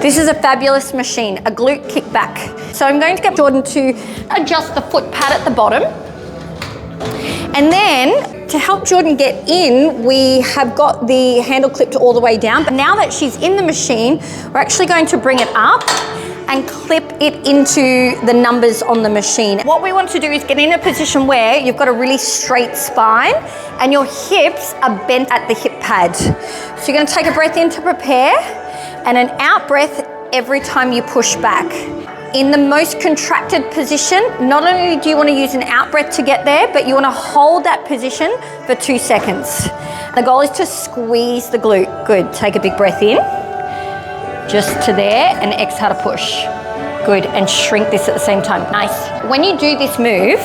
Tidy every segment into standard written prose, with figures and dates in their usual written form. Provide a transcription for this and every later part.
This is a fabulous machine, a glute kickback. So I'm going to get Jordan to adjust the foot pad at the bottom. And then to help Jordan get in, we have got the handle clipped all the way down. But now that she's in the machine, we're actually going to bring it up and clip it into the numbers on the machine. What we want to do is get in a position where you've got a really straight spine and your hips are bent at the hip pad. So you're going to take a breath in to prepare and an out breath every time you push back. In the most contracted position, not only do you want to use an out breath to get there, but you want to hold that position for 2 seconds. The goal is to squeeze the glute. Good, take a big breath in, just to there, and exhale to push. Good, and shrink this at the same time. Nice. When you do this move,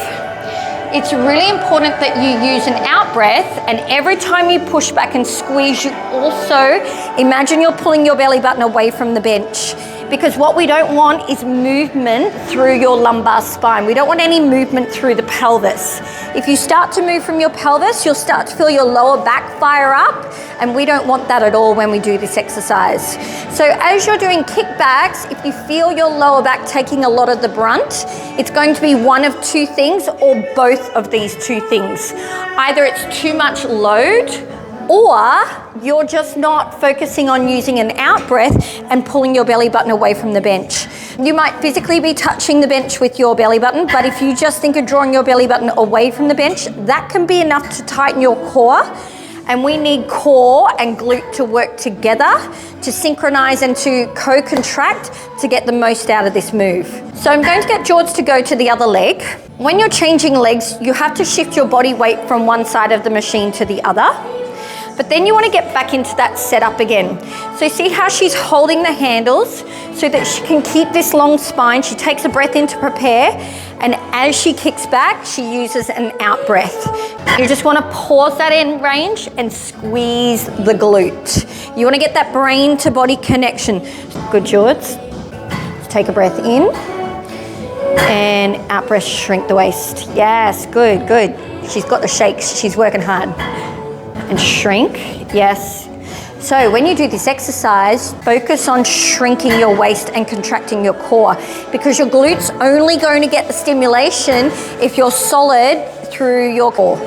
it's really important that you use an out breath, and every time you push back and squeeze, you also imagine you're pulling your belly button away from the bench. Because what we don't want is movement through your lumbar spine. We don't want any movement through the pelvis. If you start to move from your pelvis, you'll start to feel your lower back fire up, and we don't want that at all when we do this exercise. So as you're doing kickbacks, if you feel your lower back taking a lot of the brunt, it's going to be one of two things or both of these two things. Either it's too much load, or you're just not focusing on using an out breath and pulling your belly button away from the bench. You might physically be touching the bench with your belly button, but if you just think of drawing your belly button away from the bench, that can be enough to tighten your core. And we need core and glute to work together to synchronize and to co-contract to get the most out of this move. So I'm going to get George to go to the other leg. When you're changing legs, you have to shift your body weight from one side of the machine to the other. But then you want to get back into that setup again. So see how she's holding the handles so that she can keep this long spine. She takes a breath in to prepare, and as she kicks back, she uses an out breath. You just want to pause that in range and squeeze the glute. You want to get that brain to body connection. Good, George. Take a breath in and out breath, shrink the waist. Yes, good, good. She's got the shakes, she's working hard. And shrink, yes. So when you do this exercise, focus on shrinking your waist and contracting your core, because your glute's only going to get the stimulation if you're solid through your core.